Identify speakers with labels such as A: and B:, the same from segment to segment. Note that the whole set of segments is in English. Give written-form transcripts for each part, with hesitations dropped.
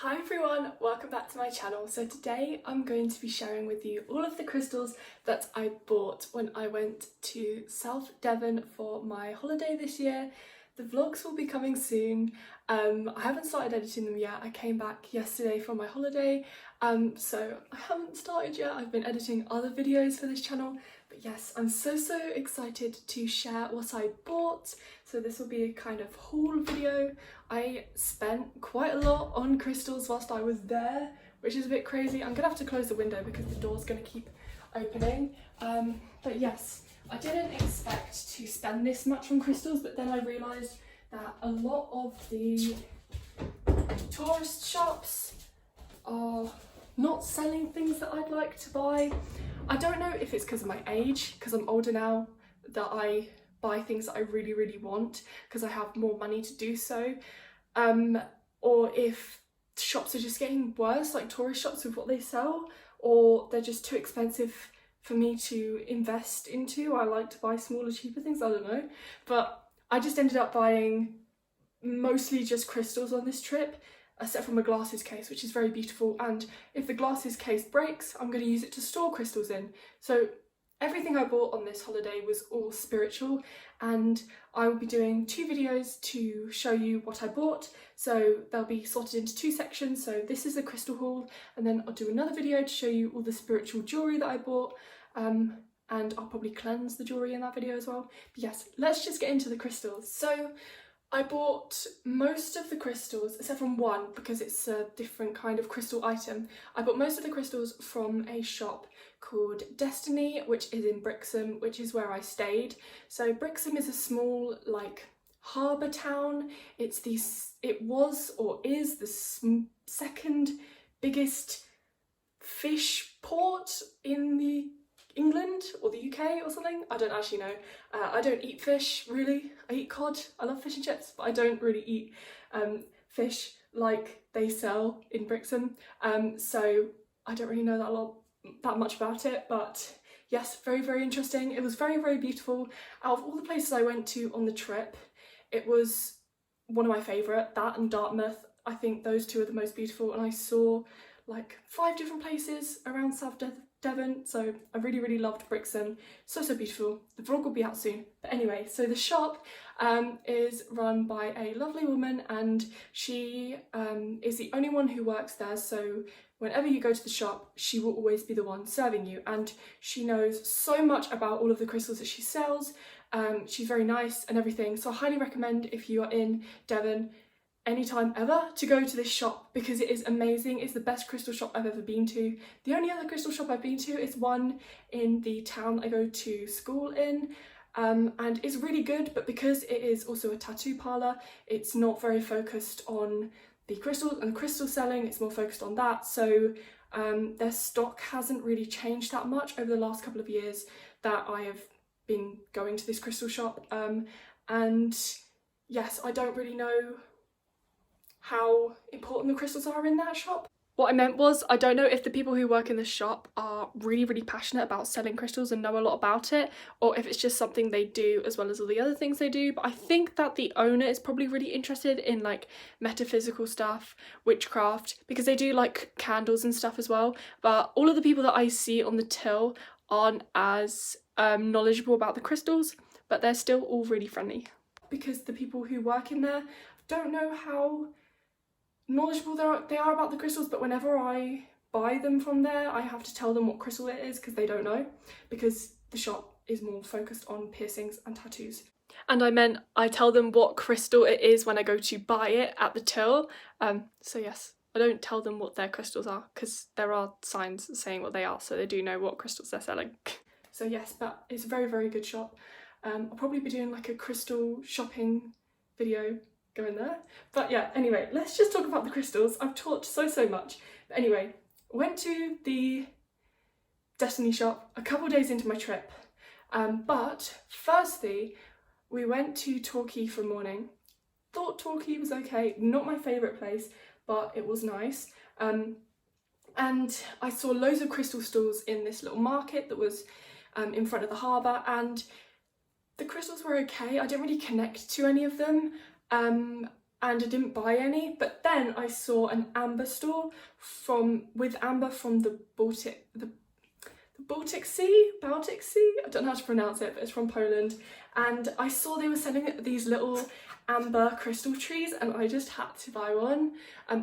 A: Hi everyone, welcome back to my channel. So today I'm going to be sharing with you all of the crystals that I bought when I went to South Devon for my holiday this year. The vlogs will be coming soon. I haven't started editing them yet. I came back yesterday from my holiday, so I haven't started yet. I've been editing other videos for this channel, but yes, I'm so excited to share what I bought. So this will be a kind of haul video. I spent quite a lot on crystals whilst I was there, which is a bit crazy. I'm gonna have to close the window because the door's gonna keep opening. But yes, I didn't expect to spend this much on crystals, but then I realised that a lot of the tourist shops are not selling things that I'd like to buy. I don't know if it's because of my age, because I'm older now, that I buy things that I really want because I have more money to do so, or if shops are just getting worse, like tourist shops, with what they sell, or they're just too expensive for me to invest into. I like to buy smaller, cheaper things, I don't know. But I just ended up buying mostly just crystals on this trip, except for my glasses case, which is very beautiful, and if the glasses case breaks, I'm going to use it to store crystals in. So everything I bought on this holiday was all spiritual, and I will be doing 2 videos to show you what I bought. So they'll be sorted into 2 sections. So this is a crystal haul, and then I'll do another video to show you all the spiritual jewellery that I bought, and I'll probably cleanse the jewellery in that video as well. But yes, let's just get into the crystals. So I bought most of the crystals, except from one, because it's a different kind of crystal item. I bought most of the crystals from a shop called Destiny, which is in Brixham, which is where I stayed. So Brixham is a small, like, harbour town. It was or is the second biggest fish port in the England or the UK or something. I don't actually know. I don't eat fish really. I eat cod. I love fish and chips, but I don't really eat fish like they sell in Brixham. So I don't really know that much about it, but yes, very interesting. It was very beautiful. Out of all the places I went to on the trip, it was one of my favourite. That and Dartmouth, I think those 2 are the most beautiful, and I saw like 5 different places around South Devon, so I really loved Brixham. So beautiful. The vlog will be out soon. But anyway, so the shop is run by a lovely woman, and she is the only one who works there. So whenever you go to the shop, she will always be the one serving you, and she knows so much about all of the crystals that she sells. She's very nice and everything, so I highly recommend, if you are in Devon anytime ever, to go to this shop because it is amazing. It's the best crystal shop I've ever been to. The only other crystal shop I've been to is one in the town I go to school in, and it's really good, but because it is also a tattoo parlour, it's not very focused on the crystals and crystal selling. It's more focused on that, so their stock hasn't really changed that much over the last couple of years that I have been going to this crystal shop, and yes, I don't really know how important the crystals are in that shop. What I meant was, I don't know if the people who work in this shop are really passionate about selling crystals and know a lot about it, or if it's just something they do as well as all the other things they do. But I think that the owner is probably really interested in like metaphysical stuff, witchcraft, because they do like candles and stuff as well. But all of the people that I see on the till aren't as knowledgeable about the crystals, but they're still all really friendly. Because the people who work in there don't know how knowledgeable they are about the crystals, but whenever I buy them from there, I have to tell them what crystal it is because they don't know, because the shop is more focused on piercings and tattoos. And I meant I tell them what crystal it is when I go to buy it at the till. So yes, I don't tell them what their crystals are because there are signs saying what they are, so they do know what crystals they're selling. So yes, but it's a very good shop. I'll probably be doing like a crystal shopping video going there. But yeah, anyway, let's just talk about the crystals. I've talked so much. But anyway, went to the Destiny shop a couple days into my trip. But firstly, we went to Torquay for morning. Thought Torquay was okay, not my favourite place, but it was nice. And I saw loads of crystal stalls in this little market that was in front of the harbour, and the crystals were okay. I didn't really connect to any of them. and I didn't buy any, but then I saw an amber store with amber from the Baltic Sea, I don't know how to pronounce it, but it's from Poland, and I saw they were selling these little amber crystal trees, and I just had to buy one.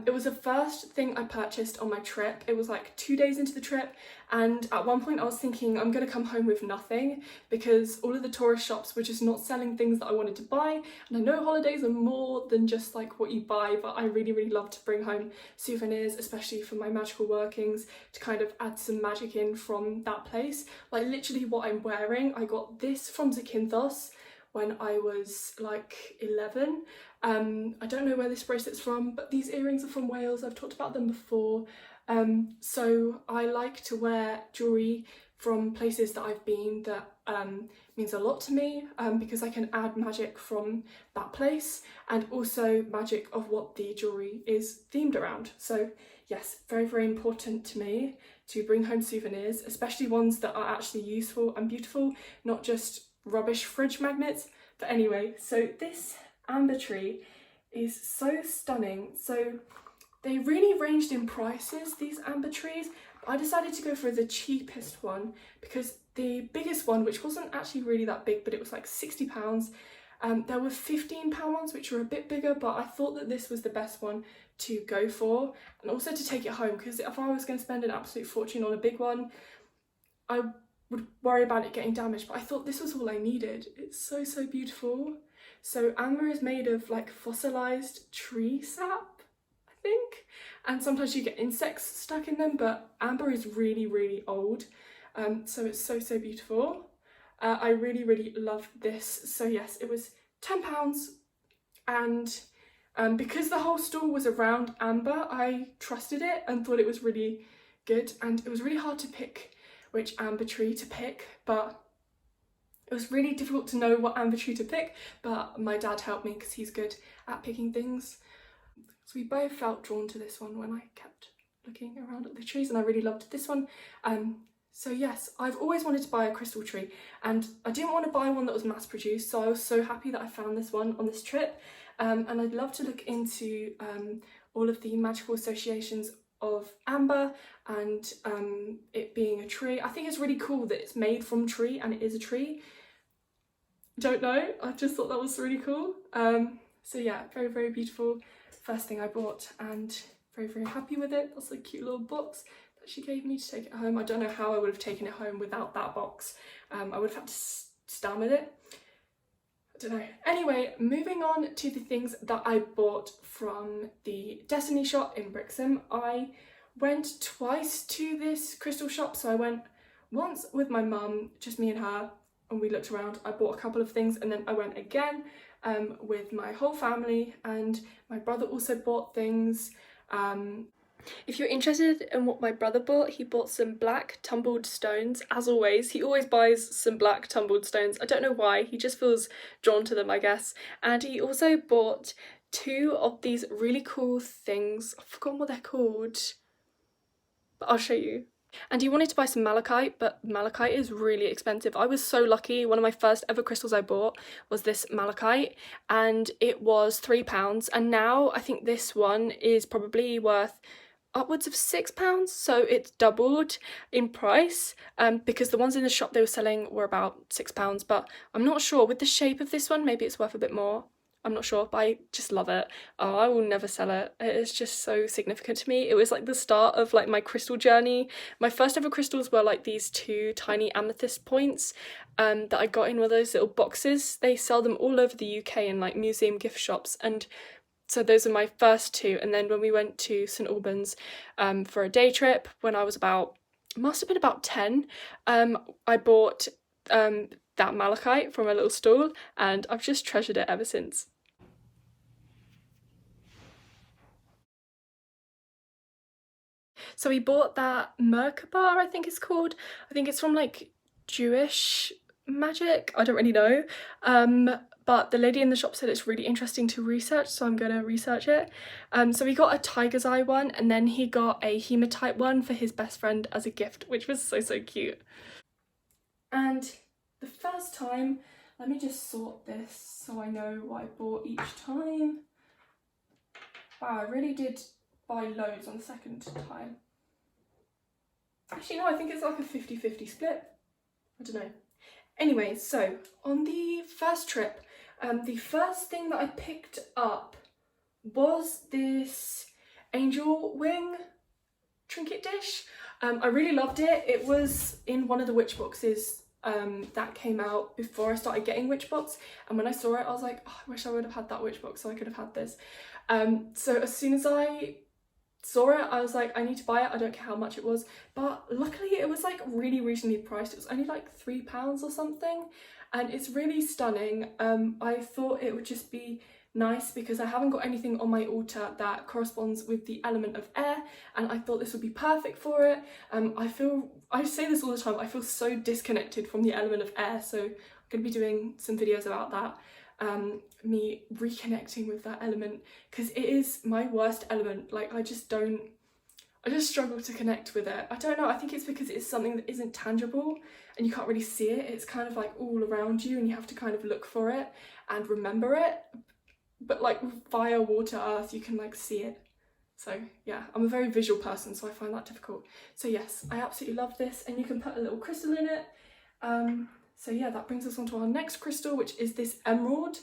A: It was the first thing I purchased on my trip. It was like 2 days into the trip, and at one point I was thinking I'm gonna come home with nothing because all of the tourist shops were just not selling things that I wanted to buy, and I know holidays are more than just like what you buy, but I really love to bring home souvenirs, especially for my magical workings, to kind of add some magic in from that place. Like literally what I'm wearing, I got this from Zakynthos when I was like 11. I don't know where this bracelet's from, but these earrings are from Wales. I've talked about them before. So I like to wear jewellery from places that I've been that means a lot to me, because I can add magic from that place and also magic of what the jewellery is themed around. So yes, very important to me to bring home souvenirs, especially ones that are actually useful and beautiful, not just rubbish fridge magnets. But anyway, so this amber tree is so stunning. So they really ranged in prices, these amber trees. I decided to go for the cheapest one because the biggest one, which wasn't actually really that big, but it was like £60, there were £15 ones which were a bit bigger, but I thought that this was the best one to go for, and also to take it home, because if I was going to spend an absolute fortune on a big one, I would worry about it getting damaged, but I thought this was all I needed. It's so beautiful. So amber is made of like fossilized tree sap, I think, and sometimes you get insects stuck in them, but amber is really old, so it's so beautiful. I really love this. So yes, it was £10, and because the whole store was around amber, I trusted it and thought it was really good, and it was really hard to pick which amber tree to pick, but it was really difficult to know what amber tree to pick, but my dad helped me because he's good at picking things. So we both felt drawn to this one when I kept looking around at the trees, and I really loved this one. So yes, I've always wanted to buy a crystal tree, and I didn't want to buy one that was mass produced, so I was so happy that I found this one on this trip. And I'd love to look into all of the magical associations of amber and it being a tree. I think it's really cool that it's made from tree and it is a tree. Don't know, I just thought that was really cool. So yeah, very beautiful. First thing I bought, and very happy with it. That's a cute little box that she gave me to take it home. I don't know how I would have taken it home without that box. I would have had to stand with it. I don't know. Anyway, moving on to the things that I bought from the Destiny shop in Brixham. I went twice to this crystal shop. So I went once with my mum, just me and her, and we looked around. I bought a couple of things, and then I went again with my whole family, and my brother also bought things. If you're interested in what my brother bought, he bought some black tumbled stones. As always, he always buys some black tumbled stones. I don't know why, he just feels drawn to them, I guess. And he also bought 2 of these really cool things. I've forgotten what they're called, but I'll show you. And he wanted to buy some malachite, but malachite is really expensive. I was so lucky. One of my first ever crystals I bought was this malachite, and it was £3. And now I think this one is probably worth upwards of £6, so it's doubled in price, because the ones in the shop they were selling were about £6, but I'm not sure. With the shape of this one, maybe it's worth a bit more. I'm not sure, but I just love it. Oh, I will never sell it. It's just so significant to me. It was like the start of like my crystal journey. My first ever crystals were like these 2 tiny amethyst points that I got in one of those little boxes. They sell them all over the UK in like museum gift shops, and so those are my first 2. And then when we went to St Albans for a day trip, when I was must have been about 10, I bought that malachite from a little stall, and I've just treasured it ever since. So we bought that Merkaba, I think it's called. I think it's from like Jewish magic, I don't really know. But the lady in the shop said it's really interesting to research, so I'm gonna research it. So we got a tiger's eye one, and then he got a hematite one for his best friend as a gift, which was so cute. And the first time, let me just sort this so I know what I bought each time. Wow, I really did buy loads on the second time. Actually, no, I think it's like a 50-50 split. I don't know. Anyway, so on the first trip, the first thing that I picked up was this angel wing trinket dish. I really loved it. It was in one of the witch boxes that came out before I started getting witch box, and when I saw it I was like, oh, I wish I would have had that witch box so I could have had this. So as soon as I saw it I was like, I need to buy it. I don't care how much it was, but luckily it was like really reasonably priced. It was only like £3 or something, and it's really stunning. I thought it would just be nice because I haven't got anything on my altar that corresponds with the element of air, and I thought this would be perfect for it. I say this all the time, I feel so disconnected from the element of air, so I'm going to be doing some videos about that, me reconnecting with that element, because it is my worst element. Like I just struggle to connect with it. I don't know, I think it's because it's something that isn't tangible and you can't really see it. It's kind of like all around you and you have to kind of look for it and remember it. But like with fire, water, earth, you can like see it. So yeah, I'm a very visual person, so I find that difficult. So yes, I absolutely love this, and you can put a little crystal in it. So yeah, that brings us on to our next crystal, which is this emerald.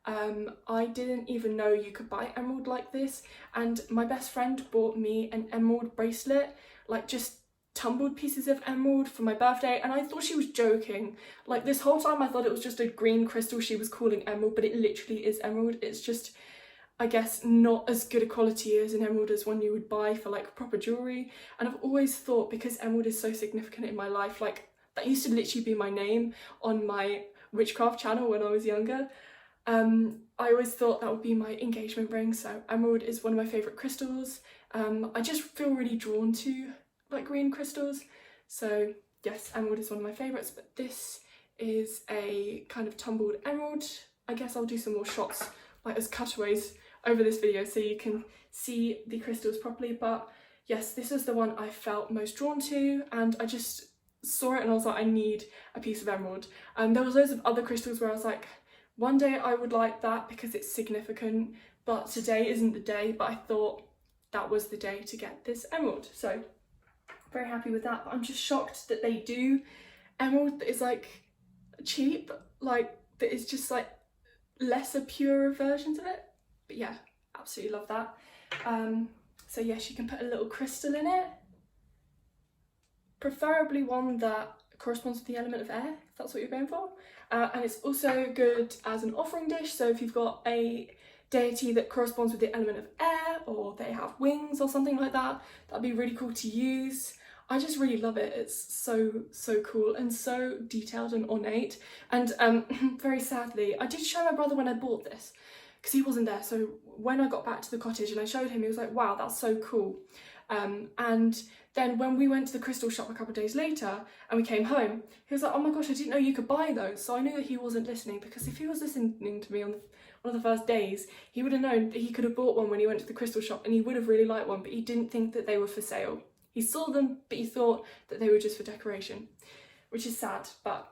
A: I didn't even know you could buy emerald like this, and my best friend bought me an emerald bracelet, like just tumbled pieces of emerald for my birthday, and I thought she was joking. Like this whole time I thought it was just a green crystal she was calling emerald, but it literally is emerald. It's just, I guess, not as good a quality as an emerald as one you would buy for like proper jewellery. And I've always thought, because emerald is so significant in my life, like that used to literally be my name on my witchcraft channel when I was younger, I always thought that would be my engagement ring. So emerald is one of my favourite crystals. I just feel really drawn to like green crystals, so yes, emerald is one of my favourites. But this is a kind of tumbled emerald. I guess I'll do some more shots like as cutaways over this video so you can see the crystals properly, but yes, this is the one I felt most drawn to, and I just saw it and I was like, I need a piece of emerald. There was loads of other crystals where I was like, one day I would like that because it's significant, but today isn't the day. But I thought that was the day to get this emerald, so very happy with that. But I'm just shocked that they do emerald that is like cheap, like that is just like lesser, purer versions of it. But yeah, absolutely love that. So yes, you can put a little crystal in it, preferably one that corresponds with the element of air, if that's what you're going for. And it's also good as an offering dish, so if you've got a deity that corresponds with the element of air, or they have wings or something like that, that'd be really cool to use. I just really love it. It's so cool and so detailed and ornate. And very sadly, I did show my brother when I bought this because he wasn't there. So when I got back to the cottage and I showed him, he was like, wow, that's so cool. And then when we went to the crystal shop a couple of days later and we came home, he was like, oh my gosh, I didn't know you could buy those. So I knew that he wasn't listening, because if he was listening to me on one of the first days, he would have known that he could have bought one when he went to the crystal shop and he would have really liked one, but he didn't think that they were for sale. He saw them, but he thought that they were just for decoration, which is sad, but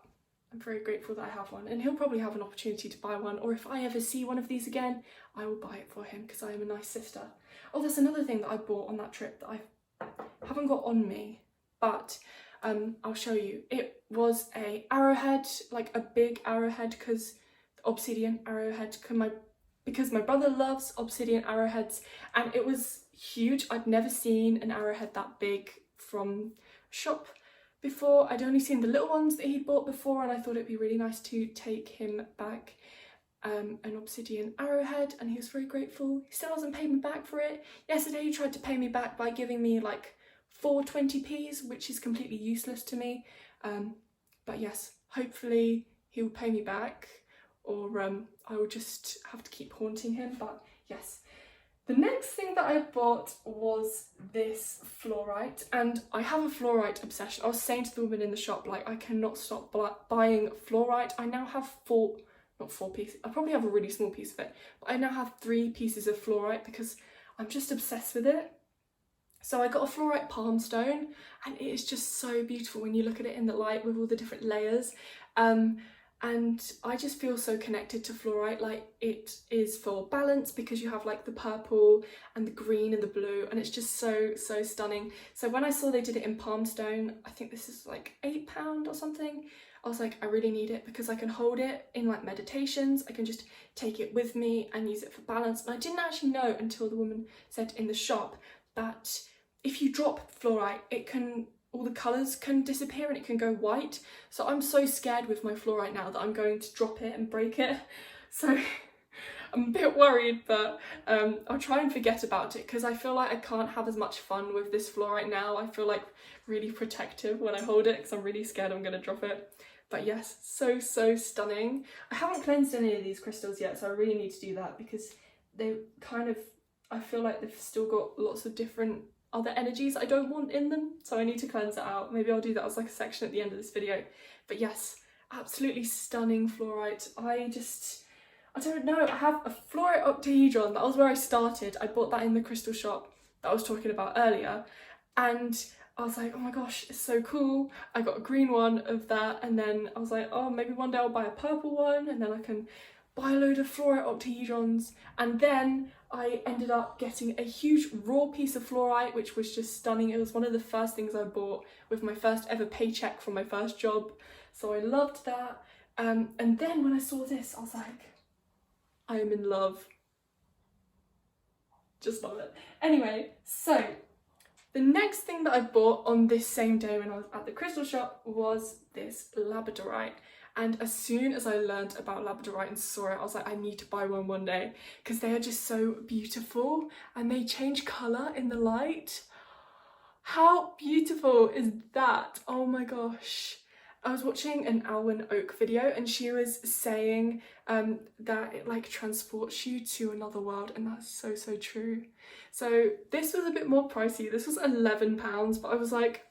A: I'm very grateful that I have one, and he'll probably have an opportunity to buy one, or if I ever see one of these again, I will buy it for him because I am a nice sister. Oh, there's another thing that I bought on that trip that I haven't got on me, but I'll show you. It was a arrowhead, like a big arrowhead, because obsidian arrowhead, because my brother loves obsidian arrowheads, and it was huge. I'd never seen an arrowhead that big from a shop before. I'd only seen the little ones that he'd bought before, and I thought it'd be really nice to take him back an obsidian arrowhead, and he was very grateful. He still hasn't paid me back for it. Yesterday he tried to pay me back by giving me like 4 20p's, which is completely useless to me. But yes, hopefully he'll pay me back, or I will just have to keep haunting him. But yes, the next thing that I bought was this fluorite, and I have a fluorite obsession. I was saying to the woman in the shop, like, I cannot stop buying fluorite. I now have not four pieces, I probably have a really small piece of it, but I now have 3 pieces of fluorite because I'm just obsessed with it. So I got a fluorite palm stone, and it is just so beautiful when you look at it in the light with all the different layers. And and I just feel so connected to fluorite. Like, it is for balance because you have like the purple and the green and the blue, and it's just so stunning. So when I saw they did it in palm stone, I think this is like £8 or something, I was like, I really need it because I can hold it in like meditations. I can just take it with me and use it for balance. And I didn't actually know until the woman said in the shop that if you drop fluorite, it can, all the colours can disappear and it can go white. So I'm so scared with my fluorite now that I'm going to drop it and break it. So I'm a bit worried, but I'll try and forget about it because I feel like I can't have as much fun with this fluorite now. I feel like really protective when I hold it because I'm really scared I'm going to drop it. But yes, so stunning. I haven't cleansed any of these crystals yet, so I really need to do that because they kind of, I feel like they've still got lots of different other energies I don't want in them, so I need to cleanse it out. Maybe I'll do that as like a section at the end of this video. But yes, absolutely stunning fluorite. I don't know, I have a fluorite octahedron. That was where I started. I bought that in the crystal shop that I was talking about earlier, and I was like, oh my gosh, it's so cool. I got a green one of that, and then I was like, oh, maybe one day I'll buy a purple one, and then I can buy a load of fluorite octahedrons. And then I ended up getting a huge raw piece of fluorite, which was just stunning. It was one of the first things I bought with my first ever paycheck from my first job, so I loved that. And then when I saw this, I was like, I am in love. Just love it. Anyway, so the next thing that I bought on this same day when I was at the crystal shop was this labradorite. And as soon as I learned about labradorite and saw it, I was like, I need to buy one day because they are just so beautiful and they change colour in the light. How beautiful is that? Oh my gosh. I was watching an Alwyn Oak video and she was saying that it like transports you to another world, and that's so true. So this was a bit more pricey. This was £11, but I was like,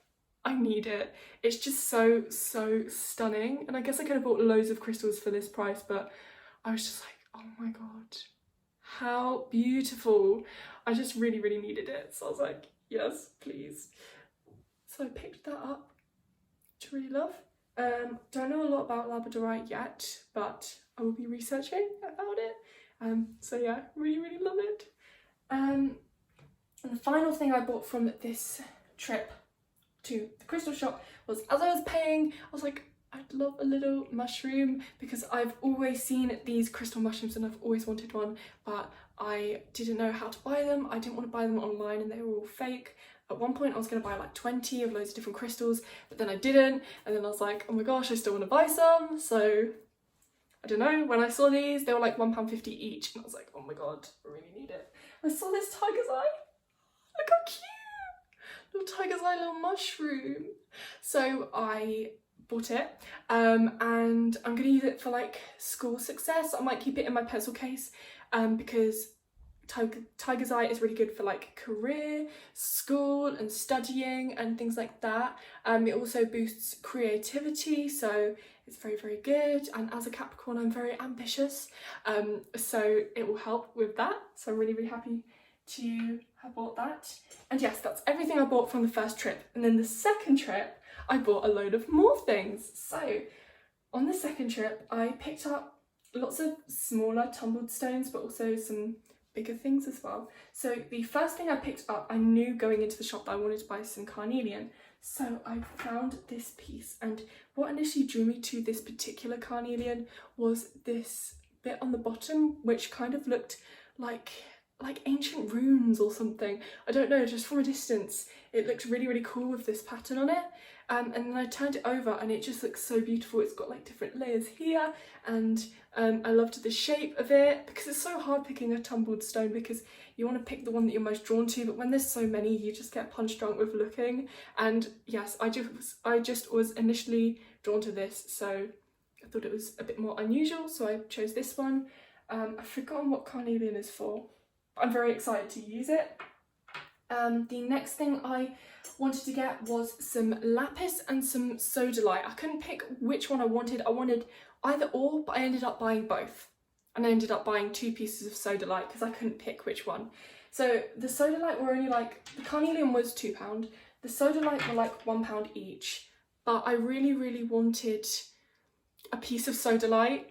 A: I need it. It's just so stunning. And I guess I could have bought loads of crystals for this price, but I was just like, oh my god, how beautiful. I just really needed it. So I was like, yes, please. So I picked that up, which I really love. Don't know a lot about labradorite yet, but I will be researching about it. So yeah, really love it. And the final thing I bought from this trip to the crystal shop was, as I was paying, I was like, I'd love a little mushroom because I've always seen these crystal mushrooms and I've always wanted one, but I didn't know how to buy them. I didn't want to buy them online and they were all fake. At one point I was going to buy like 20 of loads of different crystals, but then I didn't, and then I was like, oh my gosh, I still want to buy some. So I don't know, when I saw these, they were like £1.50 each, and I was like, oh my god, I really need it. I saw this tiger's eye. Look how cute! Little tiger's eye, little mushroom. So I bought it, and I'm going to use it for like school success. I might keep it in my pencil case because tiger's eye is really good for like career, school and studying and things like that. It also boosts creativity, so it's very good. And as a Capricorn, I'm very ambitious, so it will help with that. So I'm really happy to have bought that. And yes, that's everything I bought from the first trip. And then the second trip, I bought a load of more things. So on the second trip, I picked up lots of smaller tumbled stones, but also some bigger things as well. So the first thing I picked up, I knew going into the shop that I wanted to buy some carnelian. So I found this piece, and what initially drew me to this particular carnelian was this bit on the bottom, which kind of looked like ancient runes or something. I don't know, just from a distance it looked really cool with this pattern on it. And then I turned it over and it just looks so beautiful. It's got like different layers here, and I loved the shape of it, because it's so hard picking a tumbled stone because you want to pick the one that you're most drawn to, but when there's so many you just get punch drunk with looking. And yes, I just was initially drawn to this, so I thought it was a bit more unusual, so I chose this one. I've forgotten what carnelian is for, but I'm very excited to use it. The next thing I wanted to get was some lapis and some sodalite. I couldn't pick which one I wanted. I wanted either or, but I ended up buying both. And I ended up buying 2 pieces of sodalite because I couldn't pick which one. So the sodalite were only like, the carnelian was £2, the sodalite were like £1 each. But I really wanted a piece of sodalite,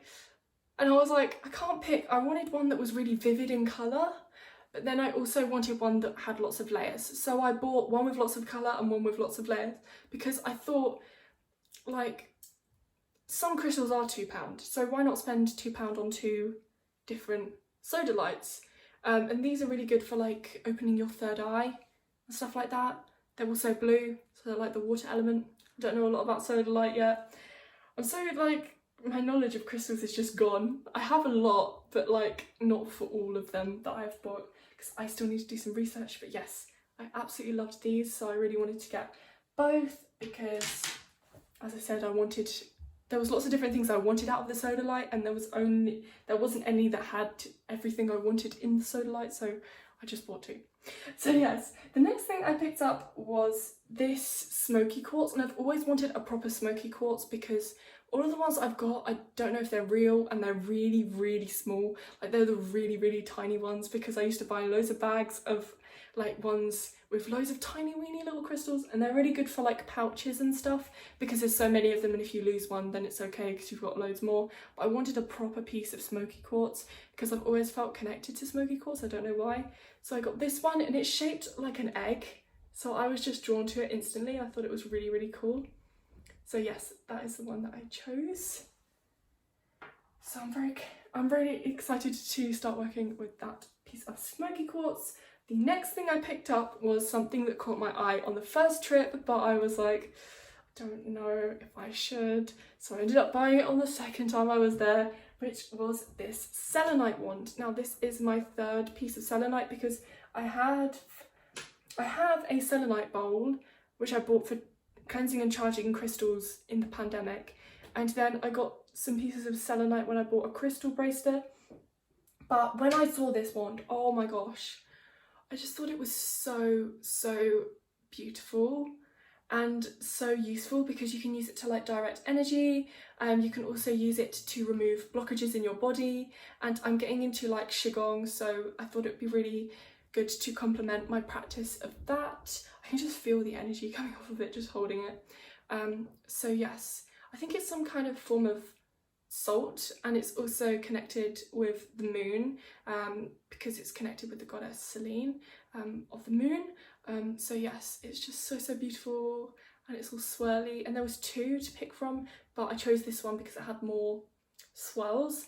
A: and I was like, I can't pick. I wanted one that was really vivid in colour, but then I also wanted one that had lots of layers. So I bought one with lots of colour and one with lots of layers, because I thought, like, some crystals are £2, so why not spend £2 on 2 different sodalites? And these are really good for like opening your third eye and stuff like that. They're also blue, so they're like the water element. I don't know a lot about sodalite yet. I'm so like, my knowledge of crystals is just gone. I have a lot, but like not for all of them that I've bought, because I still need to do some research. But yes, I absolutely loved these, so I really wanted to get both, because as I said, there was lots of different things I wanted out of the sodalite, and there wasn't any that had everything I wanted in the sodalite, so I just bought 2. So yes, the next thing I picked up was this smoky quartz, and I've always wanted a proper smoky quartz, because all of the ones I've got, I don't know if they're real, and they're really, really small. Like, they're the really, really tiny ones, because I used to buy loads of bags of like ones with loads of tiny weeny little crystals, and they're really good for like pouches and stuff, because there's so many of them, and if you lose one then it's okay because you've got loads more. But I wanted a proper piece of smoky quartz, because I've always felt connected to smoky quartz, I don't know why. So I got this one, and it's shaped like an egg, so I was just drawn to it instantly. I thought it was really, really cool. So yes, that is the one that I chose. So I'm very excited to start working with that piece of smoky quartz. The next thing I picked up was something that caught my eye on the first trip, but I was like, I don't know if I should. So I ended up buying it on the second time I was there, which was this selenite wand. Now this is my 3rd piece of selenite, because I have a selenite bowl, which I bought for cleansing and charging crystals in the pandemic. And then I got some pieces of selenite when I bought a crystal bracelet. But when I saw this wand, oh my gosh, I just thought it was so beautiful and so useful, because you can use it to like direct energy. You can also use it to remove blockages in your body, and I'm getting into like qigong, so I thought it would be really good to complement my practice of that. I can just feel the energy coming off of it just holding it. So yes, I think it's some kind of form of salt, and it's also connected with the moon, because it's connected with the goddess Selene of the moon. So yes, it's just so beautiful, and it's all swirly, and there was 2 to pick from, but I chose this one because it had more swirls.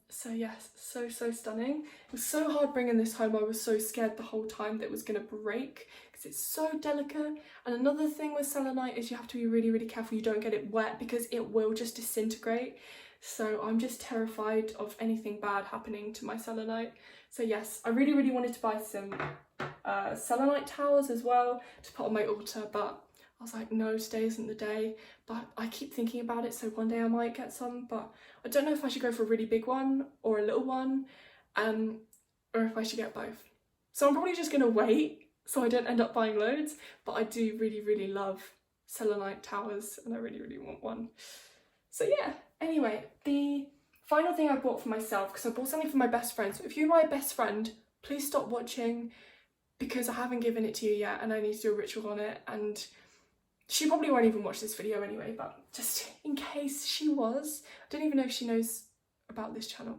A: So yes, so stunning. It was so hard bringing this home. I was so scared the whole time that it was going to break, because it's so delicate. And another thing with selenite is you have to be really careful you don't get it wet, because it will just disintegrate. So I'm just terrified of anything bad happening to my selenite. So yes, I really wanted to buy some selenite towers as well to put on my altar, but I was like, no, today isn't the day. But I keep thinking about it, so one day I might get some, but I don't know if I should go for a really big one or a little one, or if I should get both. So I'm probably just gonna wait so I don't end up buying loads, but I do really love selenite towers, and I really want one. So yeah, anyway, the final thing I bought for myself, because I bought something for my best friend. So if you're my best friend, please stop watching, because I haven't given it to you yet, and I need to do a ritual on it, and she probably won't even watch this video anyway, but just in case she was, I don't even know if she knows about this channel.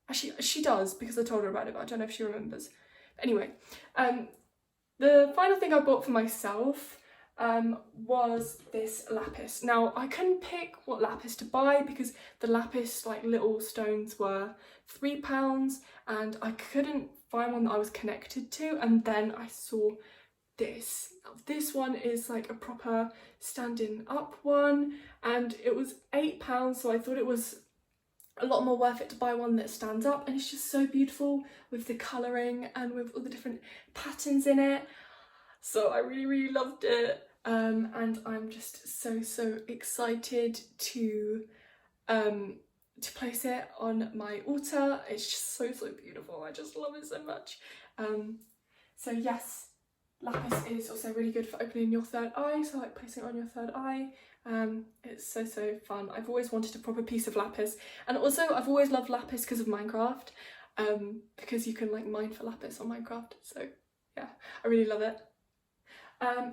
A: Actually, she does, because I told her about it, but I don't know if she remembers. But anyway, the final thing I bought for myself was this lapis. Now, I couldn't pick what lapis to buy, because the lapis, like little stones, were £3, and I couldn't find one that I was connected to, and then I saw this. This one is like a proper standing up one, and it was £8, so I thought it was a lot more worth it to buy one that stands up, and it's just so beautiful with the colouring and with all the different patterns in it. So I really loved it, and I'm just so excited to place it on my altar. It's just so beautiful. I just love it so much. So yes, lapis is also really good for opening your third eye, so like placing it on your third eye. It's so fun. I've always wanted a proper piece of lapis, and also I've always loved lapis because of Minecraft, because you can like mine for lapis on Minecraft. So yeah, I really love it.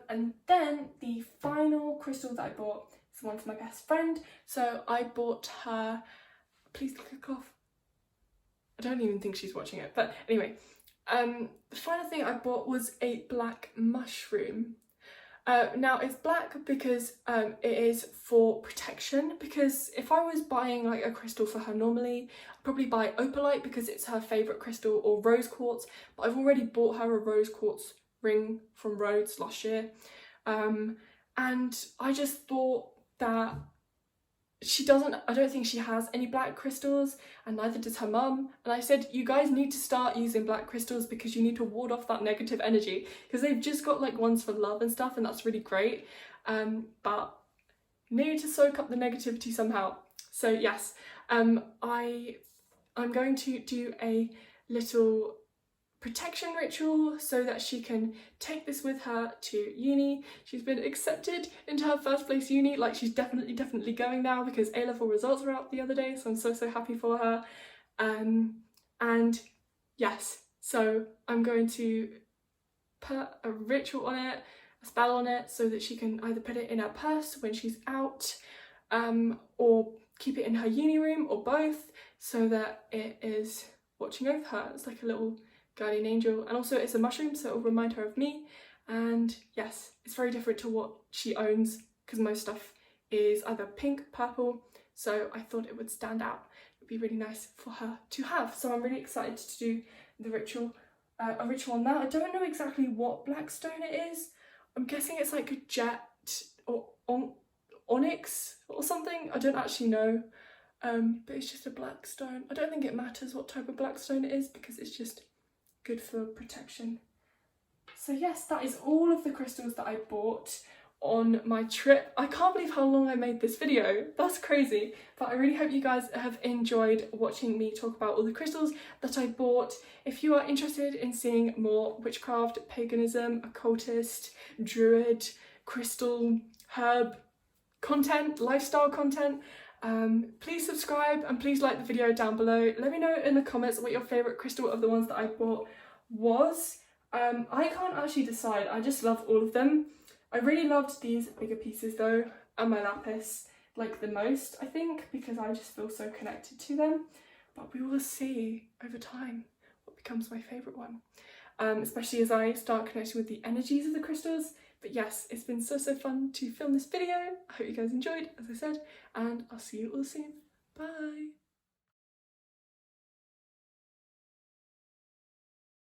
A: And then the final crystal that I bought is the one for my best friend. So I bought her, please click off. I don't even think she's watching it, but anyway. The final thing I bought was a black mushroom. Now it's black because it is for protection, because if I was buying like a crystal for her normally, I'd probably buy opalite because it's her favourite crystal, or rose quartz, but I've already bought her a rose quartz ring from Rhodes last year, and I just thought that I don't think she has any black crystals, and neither does her mum, and I said, you guys need to start using black crystals because you need to ward off that negative energy, because they've just got like ones for love and stuff, and that's really great, but need to soak up the negativity somehow. So yes, I'm going to do a little protection ritual so that she can take this with her to uni. She's been accepted into her first place uni, like she's definitely going now, because A-level results were out the other day, so I'm so happy for her. And yes, so I'm going to put a ritual on it, a spell on it, so that she can either put it in her purse when she's out, or keep it in her uni room, or both, so that it is watching over her. It's like a little guardian angel, and also it's a mushroom, so it'll remind her of me. And yes, it's very different to what she owns, because most stuff is either pink, purple, so I thought it would stand out. It'd be really nice for her to have, so I'm really excited to do the ritual, a ritual on that. I don't know exactly what black stone it is. I'm guessing it's like a jet or onyx or something. I don't actually know, but it's just a black stone. I don't think it matters what type of black stone it is, because it's just good for protection. So yes, that is all of the crystals that I bought on my trip. I can't believe how long I made this video. That's crazy. But I really hope you guys have enjoyed watching me talk about all the crystals that I bought. If you are interested in seeing more witchcraft, paganism, occultist, druid, crystal, herb content, lifestyle content, please subscribe and please like the video down below. Let me know in the comments what your favourite crystal of the ones that I bought was. I can't actually decide, I just love all of them. I really loved these bigger pieces though, and my lapis like the most, I think, because I just feel so connected to them. But we will see over time what becomes my favourite one, especially as I start connecting with the energies of the crystals. But yes, it's been so fun to film this video. I hope you guys enjoyed, as I said, and I'll see you all soon. Bye!